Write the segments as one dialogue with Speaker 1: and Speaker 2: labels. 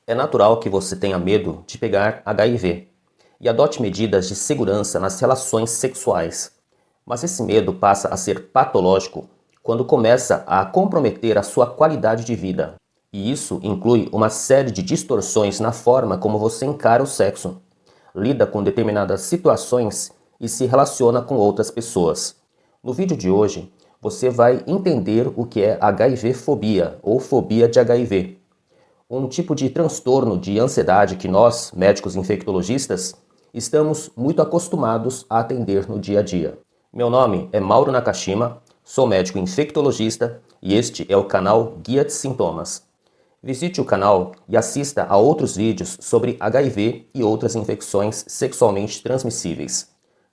Speaker 1: É natural que você tenha medo de pegar HIV e adote medidas de segurança nas relações sexuais. Mas esse medo passa a ser patológico quando começa a comprometer a sua qualidade de vida. E isso inclui uma série de distorções na forma como você encara o sexo, lida com determinadas situações e se relaciona com outras pessoas. No vídeo de hoje, você vai entender o que é HIV-fobia ou fobia de HIV, um tipo de transtorno de ansiedade que nós, médicos infectologistas, estamos muito acostumados a atender no dia a dia. Meu nome é Mauro Nakashima, sou médico infectologista e este é o canal Guia de Sintomas. Visite o canal e assista a outros vídeos sobre HIV e outras infecções sexualmente transmissíveis.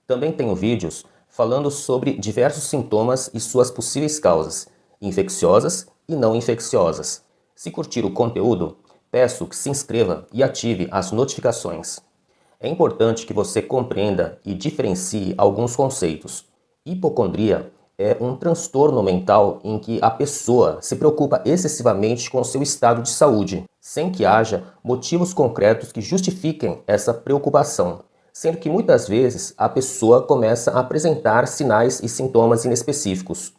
Speaker 1: Também tenho vídeos falando sobre diversos sintomas e suas possíveis causas, infecciosas e não infecciosas. Se curtir o conteúdo, peço que se inscreva e ative as notificações. É importante que você compreenda e diferencie alguns conceitos. Hipocondria é um transtorno mental em que a pessoa se preocupa excessivamente com seu estado de saúde, sem que haja motivos concretos que justifiquem essa preocupação, sendo que muitas vezes a pessoa começa a apresentar sinais e sintomas inespecíficos.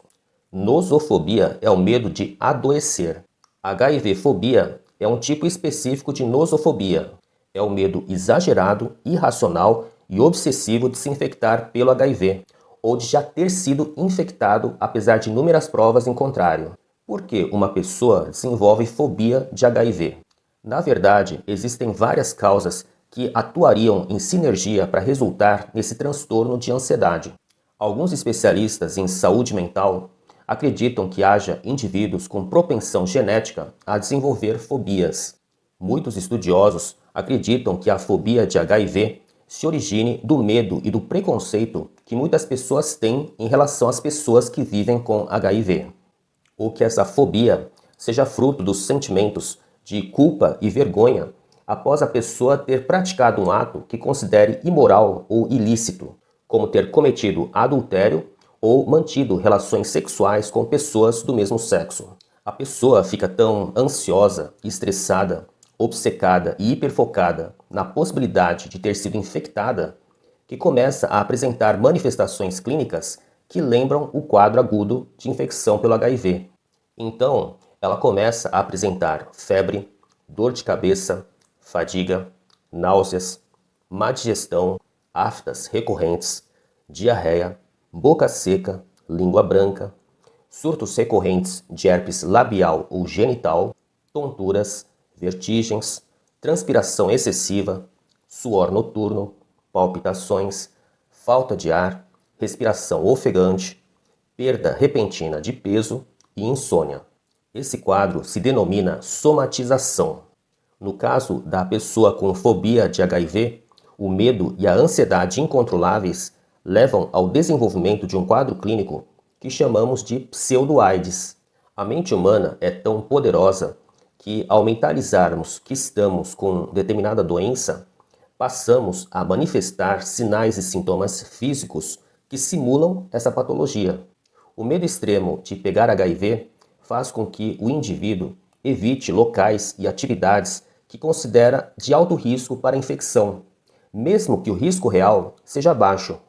Speaker 1: Nosofobia é o medo de adoecer. HIV-fobia é um tipo específico de nosofobia. É o medo exagerado, irracional e obsessivo de se infectar pelo HIV, ou de já ter sido infectado apesar de inúmeras provas em contrário. Por que uma pessoa desenvolve fobia de HIV? Na verdade, existem várias causas que atuariam em sinergia para resultar nesse transtorno de ansiedade. Alguns especialistas em saúde mental acreditam que haja indivíduos com propensão genética a desenvolver fobias. Muitos estudiosos acreditam que a fobia de HIV se origine do medo e do preconceito que muitas pessoas têm em relação às pessoas que vivem com HIV. Ou que essa fobia seja fruto dos sentimentos de culpa e vergonha após a pessoa ter praticado um ato que considere imoral ou ilícito, como ter cometido adultério ou mantido relações sexuais com pessoas do mesmo sexo. A pessoa fica tão ansiosa, estressada, obcecada e hiperfocada na possibilidade de ter sido infectada que começa a apresentar manifestações clínicas que lembram o quadro agudo de infecção pelo HIV. Então, ela começa a apresentar febre, dor de cabeça, fadiga, náuseas, má digestão, aftas recorrentes, diarreia, boca seca, língua branca, surtos recorrentes de herpes labial ou genital, tonturas, vertigens, transpiração excessiva, suor noturno, palpitações, falta de ar, respiração ofegante, perda repentina de peso e insônia. Esse quadro se denomina somatização. No caso da pessoa com fobia de HIV, o medo e a ansiedade incontroláveis levam ao desenvolvimento de um quadro clínico que chamamos de pseudo-AIDS. A mente humana é tão poderosa que, ao mentalizarmos que estamos com determinada doença, passamos a manifestar sinais e sintomas físicos que simulam essa patologia. O medo extremo de pegar HIV faz com que o indivíduo evite locais e atividades que considera de alto risco para a infecção, mesmo que o risco real seja baixo.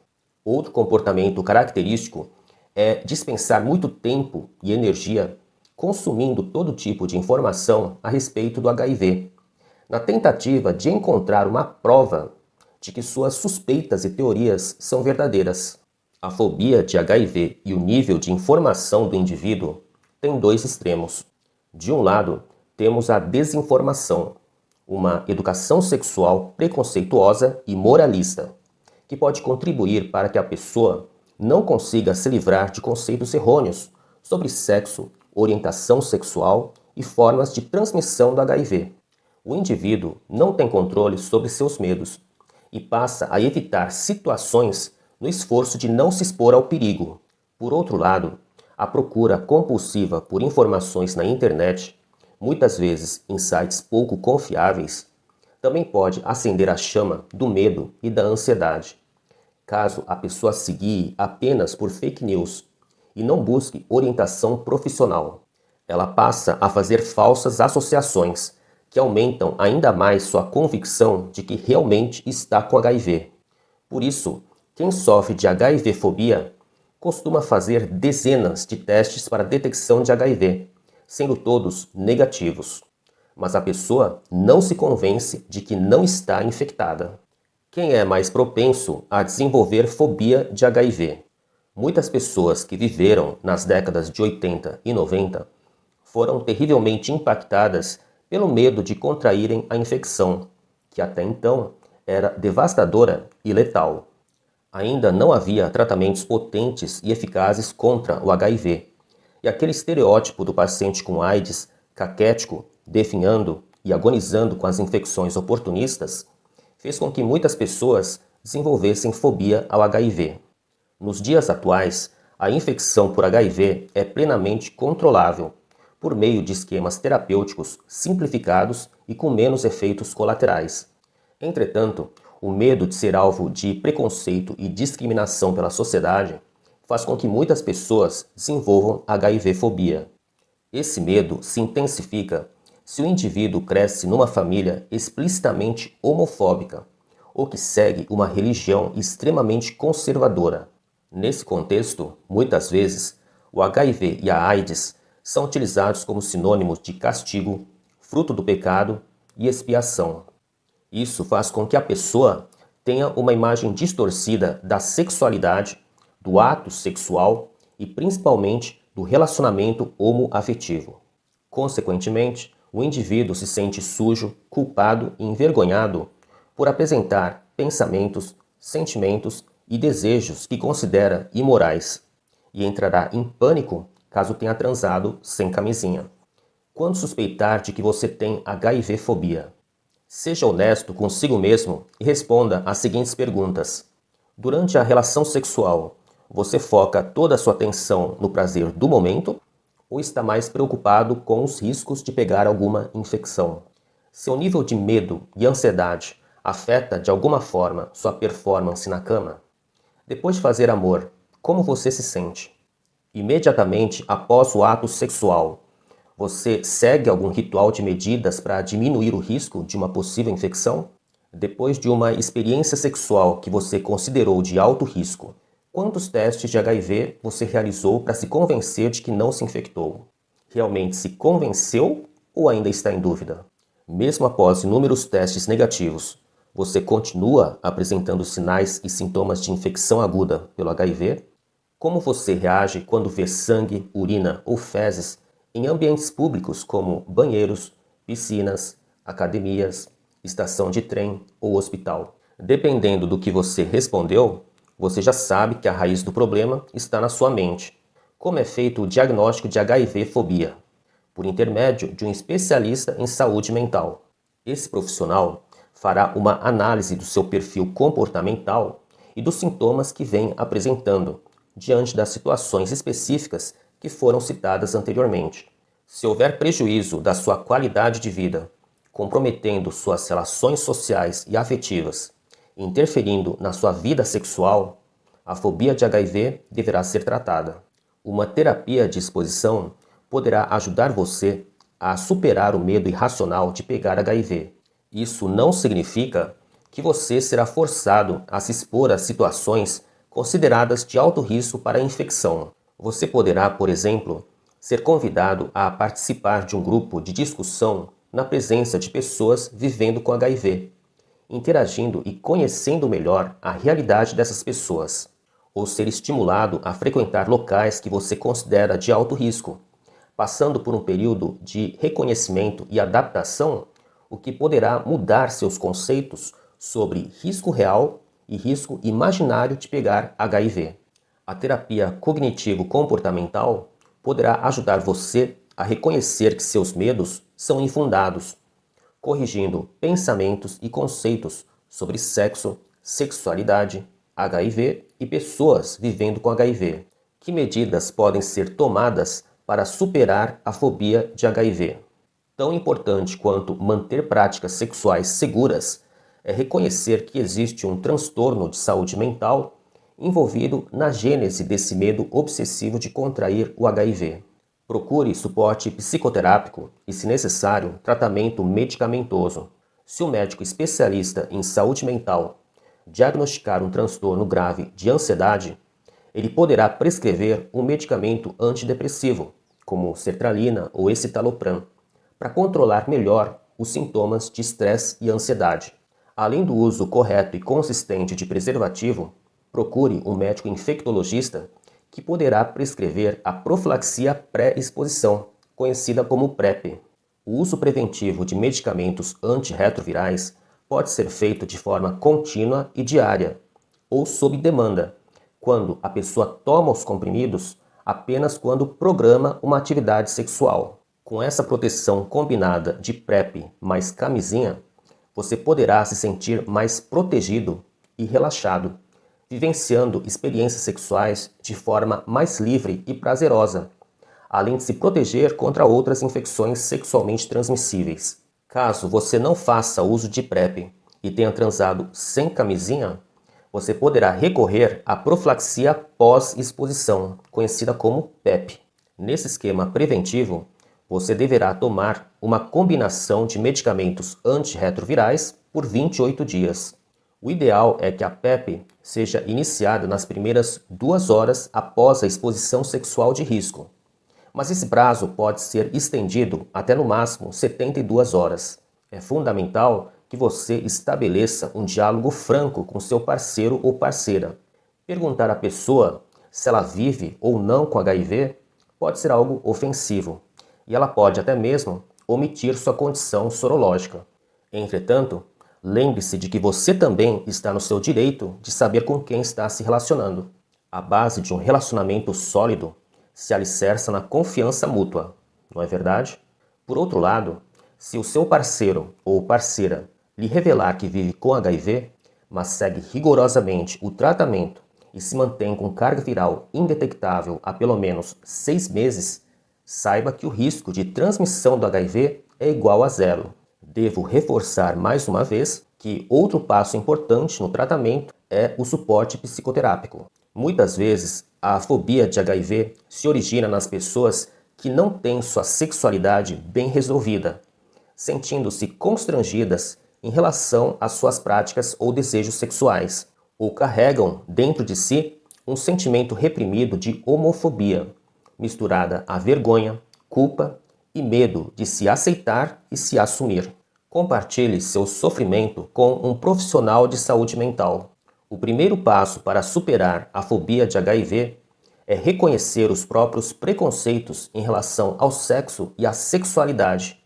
Speaker 1: Outro comportamento característico é dispensar muito tempo e energia consumindo todo tipo de informação a respeito do HIV, na tentativa de encontrar uma prova de que suas suspeitas e teorias são verdadeiras. A fobia de HIV e o nível de informação do indivíduo têm dois extremos. De um lado, temos a desinformação, uma educação sexual preconceituosa e moralista, que pode contribuir para que a pessoa não consiga se livrar de conceitos errôneos sobre sexo, orientação sexual e formas de transmissão do HIV. O indivíduo não tem controle sobre seus medos e passa a evitar situações no esforço de não se expor ao perigo. Por outro lado, a procura compulsiva por informações na internet, muitas vezes em sites pouco confiáveis, também pode acender a chama do medo e da ansiedade. Caso a pessoa se guie apenas por fake news e não busque orientação profissional, ela passa a fazer falsas associações, que aumentam ainda mais sua convicção de que realmente está com HIV. Por isso, quem sofre de HIV-fobia costuma fazer dezenas de testes para detecção de HIV, sendo todos negativos. Mas a pessoa não se convence de que não está infectada. Quem é mais propenso a desenvolver fobia de HIV? Muitas pessoas que viveram nas décadas de 80 e 90 foram terrivelmente impactadas pelo medo de contraírem a infecção, que até então era devastadora e letal. Ainda não havia tratamentos potentes e eficazes contra o HIV, e aquele estereótipo do paciente com AIDS, caquético, definhando e agonizando com as infecções oportunistas, fez com que muitas pessoas desenvolvessem fobia ao HIV. Nos dias atuais, a infecção por HIV é plenamente controlável, por meio de esquemas terapêuticos simplificados e com menos efeitos colaterais. Entretanto, o medo de ser alvo de preconceito e discriminação pela sociedade faz com que muitas pessoas desenvolvam HIV-fobia. Esse medo se intensifica se o indivíduo cresce numa família explicitamente homofóbica ou que segue uma religião extremamente conservadora. Nesse contexto, muitas vezes, o HIV e a AIDS são utilizados como sinônimos de castigo, fruto do pecado e expiação. Isso faz com que a pessoa tenha uma imagem distorcida da sexualidade, do ato sexual e principalmente do relacionamento homoafetivo. Consequentemente, o indivíduo se sente sujo, culpado e envergonhado por apresentar pensamentos, sentimentos e desejos que considera imorais e entrará em pânico caso tenha transado sem camisinha. Quando suspeitar de que você tem HIV-fobia? Seja honesto consigo mesmo e responda às seguintes perguntas. Durante a relação sexual, você foca toda a sua atenção no prazer do momento ou está mais preocupado com os riscos de pegar alguma infecção? Seu nível de medo e ansiedade afeta de alguma forma sua performance na cama? Depois de fazer amor, como você se sente? Imediatamente após o ato sexual, você segue algum ritual de medidas para diminuir o risco de uma possível infecção? Depois de uma experiência sexual que você considerou de alto risco, quantos testes de HIV você realizou para se convencer de que não se infectou? Realmente se convenceu ou ainda está em dúvida? Mesmo após inúmeros testes negativos, você continua apresentando sinais e sintomas de infecção aguda pelo HIV? Como você reage quando vê sangue, urina ou fezes em ambientes públicos como banheiros, piscinas, academias, estação de trem ou hospital? Dependendo do que você respondeu, você já sabe que a raiz do problema está na sua mente. Como é feito o diagnóstico de HIV-fobia? Por intermédio de um especialista em saúde mental. Esse profissional fará uma análise do seu perfil comportamental e dos sintomas que vem apresentando, diante das situações específicas que foram citadas anteriormente. Se houver prejuízo da sua qualidade de vida, comprometendo suas relações sociais e afetivas, interferindo na sua vida sexual, a fobia de HIV deverá ser tratada. Uma terapia de exposição poderá ajudar você a superar o medo irracional de pegar HIV. Isso não significa que você será forçado a se expor a situações consideradas de alto risco para a infecção. Você poderá, por exemplo, ser convidado a participar de um grupo de discussão na presença de pessoas vivendo com HIV, interagindo e conhecendo melhor a realidade dessas pessoas, ou ser estimulado a frequentar locais que você considera de alto risco, passando por um período de reconhecimento e adaptação, o que poderá mudar seus conceitos sobre risco real e risco imaginário de pegar HIV. A terapia cognitivo-comportamental poderá ajudar você a reconhecer que seus medos são infundados, corrigindo pensamentos e conceitos sobre sexo, sexualidade, HIV e pessoas vivendo com HIV. Que medidas podem ser tomadas para superar a fobia de HIV? Tão importante quanto manter práticas sexuais seguras é reconhecer que existe um transtorno de saúde mental envolvido na gênese desse medo obsessivo de contrair o HIV. Procure suporte psicoterápico e, se necessário, tratamento medicamentoso. Se o médico especialista em saúde mental diagnosticar um transtorno grave de ansiedade, ele poderá prescrever um medicamento antidepressivo, como sertralina ou escitalopram, para controlar melhor os sintomas de estresse e ansiedade. Além do uso correto e consistente de preservativo, procure um médico infectologista que poderá prescrever a profilaxia pré-exposição, conhecida como PrEP. O uso preventivo de medicamentos antirretrovirais pode ser feito de forma contínua e diária, ou sob demanda, quando a pessoa toma os comprimidos apenas quando programa uma atividade sexual. Com essa proteção combinada de PrEP mais camisinha, você poderá se sentir mais protegido e relaxado, vivenciando experiências sexuais de forma mais livre e prazerosa, além de se proteger contra outras infecções sexualmente transmissíveis. Caso você não faça uso de PrEP e tenha transado sem camisinha, você poderá recorrer à profilaxia pós-exposição, conhecida como PEP. Nesse esquema preventivo, você deverá tomar uma combinação de medicamentos antirretrovirais por 28 dias. O ideal é que a PEP seja iniciada nas primeiras 2 horas após a exposição sexual de risco, mas esse prazo pode ser estendido até no máximo 72 horas. É fundamental que você estabeleça um diálogo franco com seu parceiro ou parceira. Perguntar à pessoa se ela vive ou não com HIV pode ser algo ofensivo, e ela pode até mesmo omitir sua condição sorológica. Entretanto, lembre-se de que você também está no seu direito de saber com quem está se relacionando. A base de um relacionamento sólido se alicerça na confiança mútua, não é verdade? Por outro lado, se o seu parceiro ou parceira lhe revelar que vive com HIV, mas segue rigorosamente o tratamento e se mantém com carga viral indetectável há pelo menos 6 meses, saiba que o risco de transmissão do HIV é igual a 0. Devo reforçar mais uma vez que outro passo importante no tratamento é o suporte psicoterápico. Muitas vezes, a fobia de HIV se origina nas pessoas que não têm sua sexualidade bem resolvida, sentindo-se constrangidas em relação às suas práticas ou desejos sexuais, ou carregam dentro de si um sentimento reprimido de homofobia, misturada a vergonha, culpa e medo de se aceitar e se assumir. Compartilhe seu sofrimento com um profissional de saúde mental. O primeiro passo para superar a fobia de HIV é reconhecer os próprios preconceitos em relação ao sexo e à sexualidade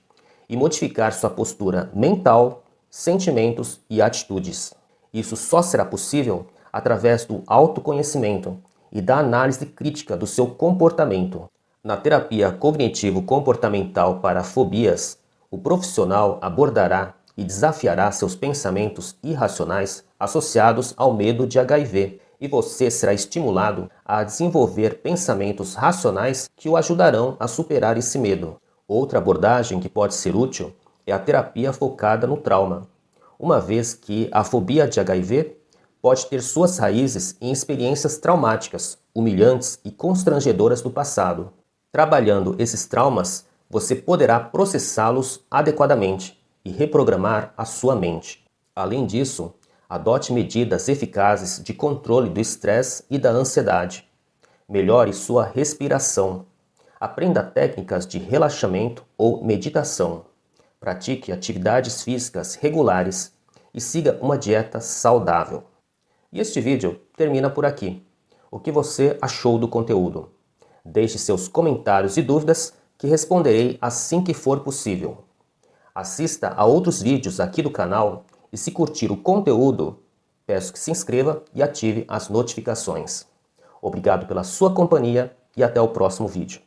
Speaker 1: e modificar sua postura mental, sentimentos e atitudes. Isso só será possível através do autoconhecimento e da análise crítica do seu comportamento. Na terapia cognitivo-comportamental para fobias, o profissional abordará e desafiará seus pensamentos irracionais associados ao medo de HIV, e você será estimulado a desenvolver pensamentos racionais que o ajudarão a superar esse medo. Outra abordagem que pode ser útil é a terapia focada no trauma, uma vez que a fobia de HIV pode ter suas raízes em experiências traumáticas, humilhantes e constrangedoras do passado. Trabalhando esses traumas, você poderá processá-los adequadamente e reprogramar a sua mente. Além disso, adote medidas eficazes de controle do estresse e da ansiedade. Melhore sua respiração. Aprenda técnicas de relaxamento ou meditação. Pratique atividades físicas regulares e siga uma dieta saudável. E este vídeo termina por aqui. O que você achou do conteúdo? Deixe seus comentários e dúvidas que responderei assim que for possível. Assista a outros vídeos aqui do canal e, se curtir o conteúdo, peço que se inscreva e ative as notificações. Obrigado pela sua companhia e até o próximo vídeo.